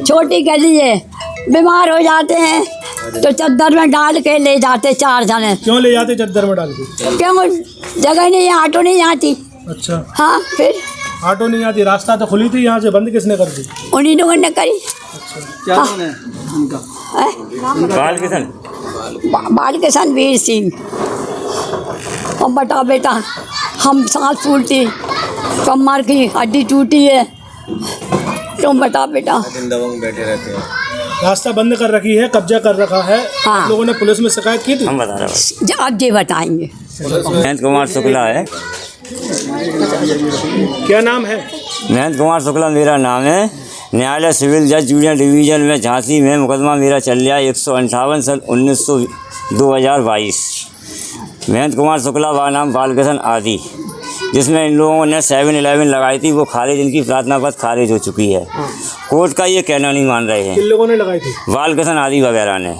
छोटी गली है, बीमार हो जाते हैं तो चद्दर में डाल के ले जाते 4 जने। क्यों ले जाते चद्दर में डाल के? क्यों जगह नहीं, ऑटो नहीं आती। अच्छा हाँ, फिर ऑटो नहीं आती, रास्ता तो खुली थी, यहाँ से बंद किसने कर दी? उन्हीं लोगों ने करी। अच्छा क्या नाम है उनका? बाल किसान वीर सिंह। और बता बेटा, हम सांस फूलती, कमर की हड्डी टूटी है, तुम बता बेटा। दबंग बैठे रहते हैं। रास्ता बंद कर रखी है, कब्जा कर रखा है। हाँ। लोगों ने पुलिस में शिकायत की थी। हम बता रहे हैं, आप जी बताएंगे। महेंद्र कुमार शुक्ला है। क्या नाम है? महेंद्र कुमार शुक्ला मेरा नाम है। न्यायालय सिविल जज जूनियर डिवीजन में झांसी में मुकदमा मेरा चल रहा है 158 सन 2022। महेंद्र कुमार शुक्ला नाम बालकिशन आदि, जिसमें इन लोगों ने 7-11 लगाई थी, वो खारिज, इनकी प्रार्थना पत्र खारिज हो चुकी है। कोर्ट का ये कहना नहीं मान रहे हैं। किन लोगों ने लगाई थी? बालकिशन आदि वगैरह ने।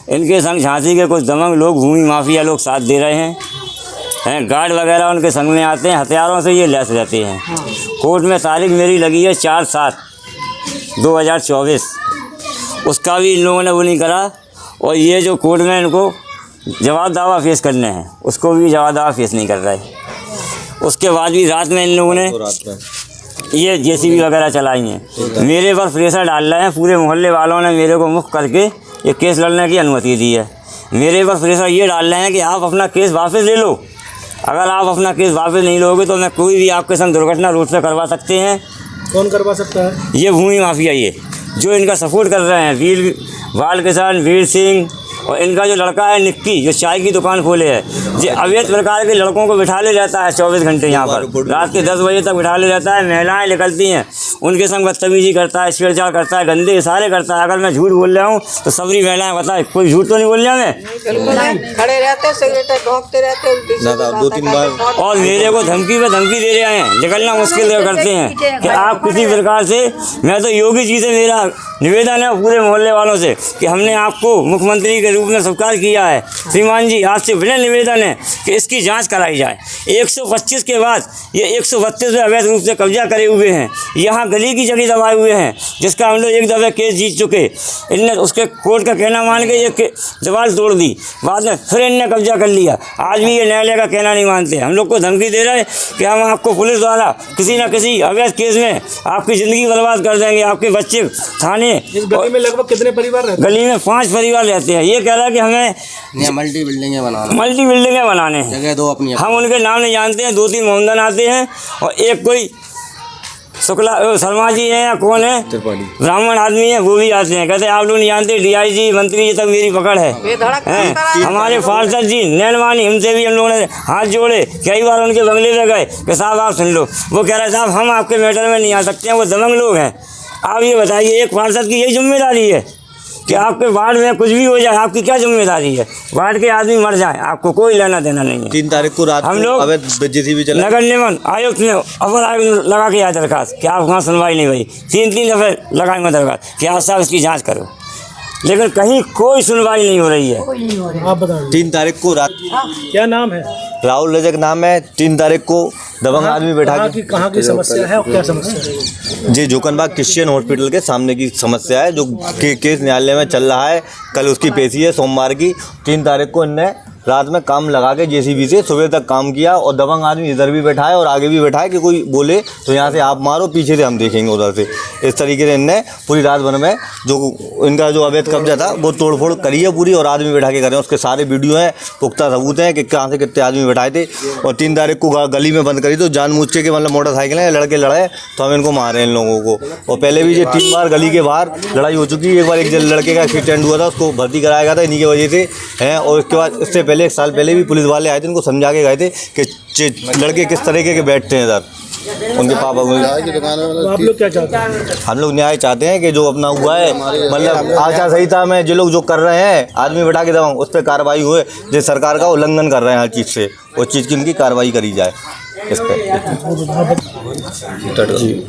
इनके संग झांसी के कुछ दबंग लोग, भूमि माफिया लोग साथ दे रहे हैं। गार्ड वगैरह उनके संग में आते हैं, हथियारों से ये लैस रहते हैं। कोर्ट में तारीख मेरी लगी है 4/7/2024। उसका भी इन लोगों ने वो नहीं करा। और ये जो कोर्ट में इनको जवाब दावा फेस करने हैं, उसको भी जवाब दावा फेस नहीं कर रहे। उसके बाद भी रात में इन लोगों ने ये जेसीबी वगैरह चलाई हैं। मेरे पर प्रेशर डाल रहे हैं। पूरे मोहल्ले वालों ने मेरे को मुक्त करके ये केस लड़ने की अनुमति दी है। मेरे पर प्रेशर ये डाल रहे हैं कि आप अपना केस वापस ले लो। अगर आप अपना केस वापस नहीं लोगे तो मैं कोई भी आपके संग दुर्घटना रोड पे करवा सकते हैं। कौन करवा सकता है? ये भूमि माफिया, ये जो इनका सपोर्ट कर रहे हैं, बालकिशन वीर सिंह, और इनका जो लड़का है निक्की, जो चाय की दुकान खोले है, जो अवैध प्रकार के लड़कों को बिठा ले जाता है 24 घंटे यहाँ पर। रात के 10 बजे तक बिठा ले जाता है। महिलाएं निकलती हैं, उनके संग बदतमीजी करता है, छेड़छाड़ करता है, गंदे इशारे करता है। अगर मैं झूठ बोल रहा हूँ तो सबरी महिलाएं बताए, कोई झूठ तो नहीं बोल रहा मैं। खड़े रहते, सिगरेट ठोकते रहते, 2-3 बार। और मेरे को धमकी पे धमकी दे रहे हैं, निकलना मुश्किल करते हैं कि आप किसी प्रकार से। मैं तो योगी जी से मेरा निवेदन है पूरे मोहल्ले वालों से कि हमने आपको मुख्यमंत्री के रूप में स्वीकार किया है। श्रीमान जी, आज से विनय निवेदन है कि इसकी जांच कराई जाए। 125 के बाद ये 132 में अवैध रूप से कब्जा करे हुए हैं। यहाँ गली की जगह दबाए हुए हैं, जिसका हम लोग एक दफ़े केस जीत चुके। इनने उसके कोर्ट का कहना मान के ये दीवार तोड़ दी, बाद में फिर इनने कब्जा कर लिया। आज भी ये न्यायालय का कहना नहीं मानते। हम लोग को धमकी दे रहे हैं कि हम आपको पुलिस द्वारा किसी न किसी अवैध केस में आपकी ज़िंदगी बर्बाद कर देंगे, आपके बच्चे थाने। इस गली में लगभग कितने परिवार रहते हैं? गली में 5 परिवार रहते हैं। ये कह रहा है कि हमें मल्टी बिल्डिंगें बनाने जगह दो अपनी। हम उनके नाम नहीं जानते हैं। 2-3 मोहम्मदन आते हैं और एक कोई शुक्ला शर्मा जी हैं या कौन है, ब्राह्मण आदमी है, वो भी आते हैं। कहते हैं आप लोग नहीं जानते, DIG मंत्री जी तक मेरी पकड़ है। हमारे फारसद जी नैनवानी, हमसे भी हम लोगों ने हाथ जोड़े, कई बार उनके बंगले में गए कि साहब आप सुन लो। वो कह रहे साहब हम आपके मैटर में नहीं आ सकते हैं, वो दबंग लोग हैं। आप ये बताइए, एक फारसद की यही जिम्मेदारी है कि आपके वार्ड में कुछ भी हो जाए, आपकी क्या जिम्मेदारी है? वार्ड के आदमी मर जाए, आपको कोई लेना देना नहीं है। 3 तारीख को रात हम लोग नगर निगम आयुक्त ने अपर आयुक्त लगा के आया दरखास्त कि आप वहाँ सुनवाई नहीं हुई। 3 दफ़े लगाएंगे दरखास्त कि आप साहब इसकी जांच करो। लेकिन कहीं कोई सुनवाई नहीं हो रही है। आप बताइए 3 तारीख को रात, क्या नाम है? राहुल रजक नाम है। 3 तारीख को दबंग आदमी बैठा के, कहाँ की समस्या है और क्या समस्या है? जी जोकनबाग क्रिश्चियन हॉस्पिटल के सामने की समस्या है, जो केस न्यायालय में चल रहा है। कल उसकी पेशी है सोमवार की। 3 तारीख को इनने रात में काम लगा के जेसीबी से सुबह तक काम किया और दबंग आदमी इधर भी बैठा है और आगे भी बैठा है कि कोई बोले तो यहाँ से आप मारो, पीछे से हम देखेंगे उधर से। इस तरीके से इनने पूरी रात भर में जो इनका जो अवैध कब्जा था वो तोड़फोड़ करी है पूरी, और आदमी बैठा के कर रहे हैं। उसके सारे वीडियो हैं, पुख्ता सबूत हैं कि कहाँ से कितने आदमी बैठाए थे। और 3 तारीख को गली में बंद करी तो जानबूझ के मतलब मोटरसाइकिल है लड़के लड़े तो हम इनको मारे इन लोगों को। और पहले भी ये 3 बार गली के बाहर लड़ाई हो चुकी है। एक बार एक लड़के का एक्सीडेंट हुआ था, उसको भर्ती कराया गया था इन्हीं की वजह से है। और उसके बाद इससे पहले 1 साल पहले भी पुलिस वाले आए थे, उनको समझा के गए थे कि लड़के किस तरीके के बैठते हैं इधर उनके पापा को। तो आप लोग क्या चाहते हैं? हम लोग न्याय चाहते हैं कि जो अपना हुआ है मतलब आचार संहिता में जो लोग जो कर रहे हैं आदमी बैठा के दबाओ, उस पर कार्रवाई हुए। जो सरकार का उल्लंघन कर रहे हैं हर चीज़ से, उस चीज़ की उनकी कार्रवाई करी जाए इस पर।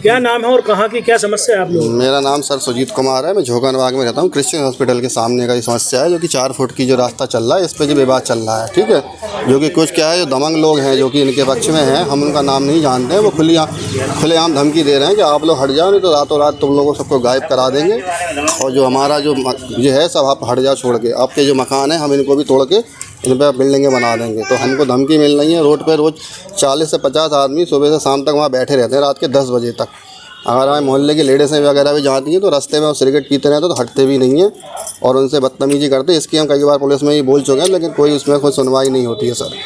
क्या नाम है और कहाँ की क्या समस्या है आप लोग? मेरा नाम सर सुजीत कुमार है। मैं झोकनबाग में रहता हूँ। क्रिश्चियन हॉस्पिटल के सामने का ये समस्या है, जो कि 4 फुट की जो रास्ता चल रहा है, इस पर जो विवाद चल रहा है। ठीक है, जो कि कुछ क्या है, जो दबंग लोग हैं जो कि इनके पक्ष में हैं, हम उनका नाम नहीं जानते हैं, वो खुलेआम धमकी दे रहे हैं कि आप लोग हट जाओ नहीं तो रातों रात तुम लोगों को सबको गायब करा देंगे। और जो हमारा जो है सब आप हट जाओ छोड़ के, आपके जो मकान है हम इनको भी तोड़ के इन पर बिल्डिंगें बना देंगे। तो हमको धमकी मिल रही है। रोड पर रोज़ 40 से 50 आदमी सुबह से शाम तक वहाँ बैठे रहते हैं, रात के 10 बजे तक। अगर हमारे मोहल्ले की लेडीज़ें वगैरह भी जाती हैं तो रास्ते में वो सिगरेट पीते रहते तो हटते भी नहीं हैं और उनसे बदतमीजी करते। इसकी हम कई बार पुलिस में ही बोल चुके हैं, लेकिन कोई उसमें कोई सुनवाई नहीं होती है सर।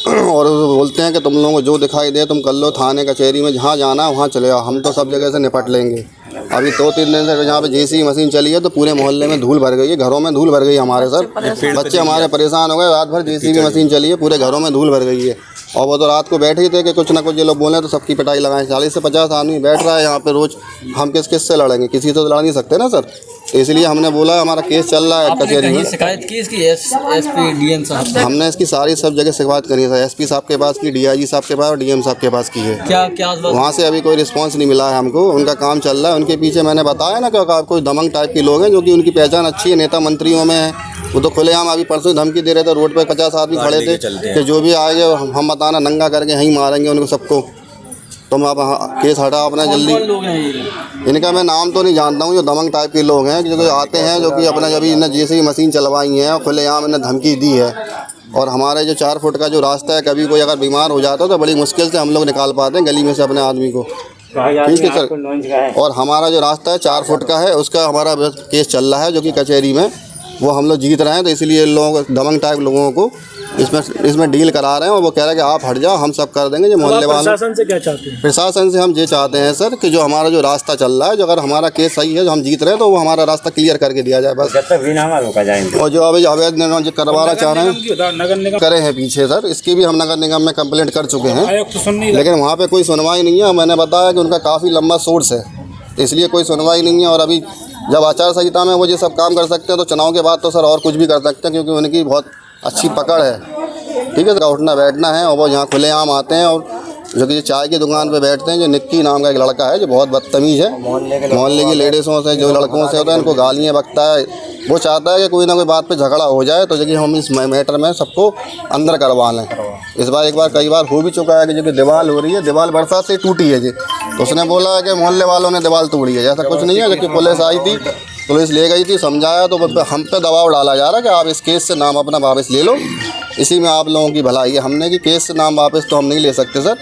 और वो बोलते हैं कि तुम लोगों को जो दिखाई दे तुम कर लो, थाने कचहरी में जहाँ जाना है वहाँ चले जाओ, हम तो सब जगह से निपट लेंगे। अभी 2-3 दिन से जहाँ पे जेसीबी मशीन चली है तो पूरे मोहल्ले में धूल भर गई है, घरों में धूल भर गई हमारे सर। बच्चे हमारे परेशान हो गए, रात भर जेसीबी मशीन चली है, पूरे घरों में धूल भर गई है। और वो तो रात को बैठे ही थे कि कुछ ना कुछ ये लोग बोले तो सबकी पिटाई लगाएं। 40 से 50 आदमी बैठ रहा है यहाँ पे रोज़, हम किस से लड़ेंगे? किसी तो लड़ नहीं सकते ना सर। इसलिए हमने बोला हमारा केस चल रहा है कचहरी में। शिकायत की इसकी एसपी डीएम साहब? हमने इसकी सारी सब जगह शिकायत करी है सर। एसपी साहब के पास की, डीआईजी साहब के पास और डीएम साहब के पास की है। क्या वहाँ से अभी कोई रिस्पांस नहीं मिला है हमको। उनका काम चल रहा है। उनके पीछे मैंने बताया ना कि कोई दबंग टाइप के लोग हैं जो कि उनकी पहचान अच्छी है, नेता मंत्रियों में है। वो तो खुलेआम अभी परसों धमकी दे रहे थे, रोड पे 50 आदमी खड़े थे कि जो भी आएंगे हम बताना नंगा करके यहीं मारेंगे उनको सबको। तुम आप केस हटाओ अपना जल्दी। इनका मैं नाम तो नहीं जानता हूँ। जो दबंग टाइप के लोग हैं जो आते हैं, जो कि अपना जब इन्हें जैसे मशीन चलवाई है और खुलेआम इन्हें धमकी दी है। और हमारे जो 4 फुट का जो रास्ता है, कभी कोई अगर बीमार हो जाता है तो बड़ी मुश्किल से हम लोग निकाल पाते हैं गली में से अपने आदमी को। ठीक है सर। और हमारा जो रास्ता है 4 फुट का है, उसका हमारा केस चल रहा है जो कि कचहरी में, वो हम लोग जीत रहे हैं। तो इसलिए लोगों दबंग टाइप लोगों को इसमें डील करा रहे हैं और वो कह रहे हैं कि आप हट जाओ, हम सब कर देंगे। जो मोहल्ले वाले प्रशासन से क्या चाहते हैं? प्रशासन से हम ये चाहते हैं सर कि जो हमारा जो रास्ता चल रहा है, जो अगर हमारा केस सही है, जो हम जीत रहे हैं, तो वो हमारा रास्ता क्लियर करके दिया जाए बस। जब तक बिना रोका जाए। और जो अभी अवैध निर्माण जो करवाना चाह रहे हैं करे हैं पीछे सर, इसकी भी हम नगर निगम में कंप्लेंट कर चुके हैं, लेकिन वहाँ पे कोई सुनवाई नहीं है। मैंने बताया कि उनका काफ़ी लंबा सोर्स है, इसलिए कोई सुनवाई नहीं है। और अभी जब आचार संहिता में वो ये सब काम कर सकते हैं तो चुनाव के बाद तो सर और कुछ भी कर सकते हैं, क्योंकि उनकी बहुत अच्छी पकड़ है। ठीक है सर, उठना बैठना है। और वो यहाँ खुलेआम आते हैं और जो कि चाय की दुकान पे बैठते हैं। जो निक्की नाम का एक लड़का है जो बहुत बदतमीज़ है, मोहल्ले की लेडीज़ों से, जो लड़कों से होता है, इनको गालियाँ बकता है। वो चाहता है कि कोई ना कोई बात पे झगड़ा हो जाए तो जो कि हम इस मैटर में सबको अंदर करवा लें। इस बार एक बार कई बार हो भी चुका है कि जो कि दीवार हो रही है, दीवार बरसात से टूटी है जी, तो उसने बोला है कि मोहल्ले वालों ने दीवार तोड़ी है। ऐसा कुछ नहीं है। जबकि पुलिस आई थी, पुलिस ले गई थी, समझाया तो हम पे दबाव डाला जा रहा है कि आप इस केस से नाम अपना वापस ले लो, इसी में आप लोगों की भलाई है। हमने कि केस से नाम वापस तो हम नहीं ले सकते सर।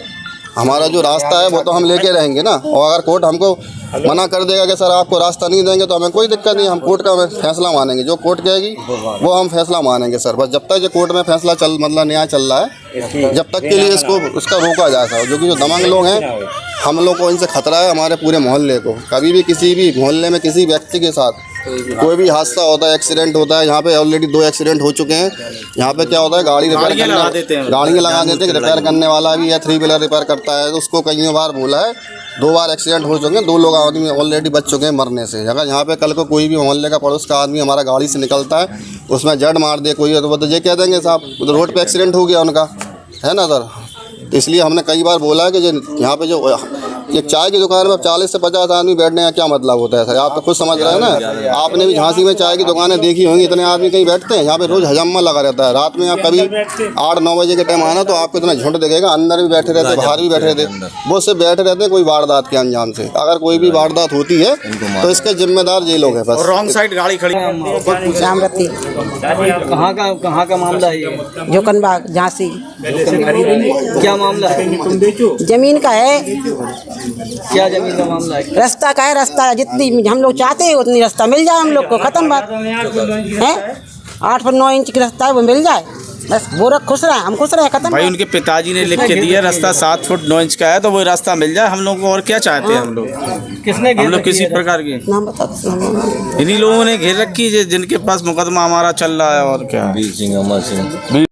हमारा जो रास्ता है वो तो हम लेके रहेंगे ना। और अगर कोर्ट हमको मना कर देगा कि सर आपको रास्ता नहीं देंगे, तो हमें कोई दिक्कत नहीं, हम कोर्ट का फैसला मानेंगे। जो कोर्ट कहेगी वो हम फैसला मानेंगे सर। बस जब तक जो कोर्ट में फैसला मतलब न्याय चल रहा है, जब तक के लिए इसको उसका रोका जाए सर। जो कि जो दबंग लोग हैं, हम लोग को इनसे खतरा है, हमारे पूरे मोहल्ले को। कभी भी किसी भी मोहल्ले में किसी व्यक्ति के साथ कोई भी हादसा होता है, एक्सीडेंट होता है, यहाँ पे ऑलरेडी 2 एक्सीडेंट हो चुके हैं। यहाँ पे क्या होता है, गाड़ियाँ लगा देते हैं, रिपेयर करने वाला भी या 3 व्हीलर रिपेयर करता है, तो उसको कई बार बोला है। 2 बार एक्सीडेंट हो चुके हैं, 2 लोग आदमी ऑलरेडी बच चुके हैं मरने से। अगर यहाँ पे कल को कोई भी मोहल्ले का पड़ोस का आदमी हमारा गाड़ी से निकलता है, उसमें जड़ मार दे कोई, तो वो तो ये कह देंगे साहब रोड पे एक्सीडेंट हो गया उनका, है ना सर। तो इसलिए हमने कई बार बोला कि जो यहाँ पे जो एक चाय की दुकान में 40 से 50 आदमी बैठने का क्या मतलब होता है सर? आप तो खुद समझ रहे हैं ना। आपने भी झांसी में चाय की दुकानें देखी होंगी, इतने आदमी कहीं बैठते हैं? यहाँ पे रोज हजम्मा लगा रहता है। रात में आप कभी 8-9 बजे के टाइम आना तो आपको इतना झुंड दिखेगा, अंदर भी बैठे रहते, बाहर भी बैठे रहते, वो सिर्फ बैठे रहते हैं कोई वारदात के अंजाम से। अगर कोई भी वारदात होती है तो इसके जिम्मेदार ये लोग हैं बस। रॉन्ग साइड गाड़ी खड़ी। रामरती कहाँ का मामला है ये? जोकनबाग झांसी। क्या मामला है? जमीन का है, क्या जमीन का मामला है? रास्ता का है। रास्ता जितनी हम लोग चाहते हैं उतनी रास्ता मिल जाए हम लोग को, खत्म बात है। 8 फुट 9 इंच की रास्ता है, वो मिल जाए बस। वो रख खुश रहे, हम खुश रहे, खत्म। भाई उनके पिताजी ने लिख के दिया रास्ता 7 फुट 9 इंच का है, तो वो रास्ता मिल जाए हम लोग को। और क्या चाहते हैं हम लोग? किसने हम लोग किसी प्रकार के नाम बता। इन्हीं लोगों ने घेर रखी है जिनके पास मुकदमा हमारा चल रहा है। और क्या? वीर सिंह, अमर सिंह।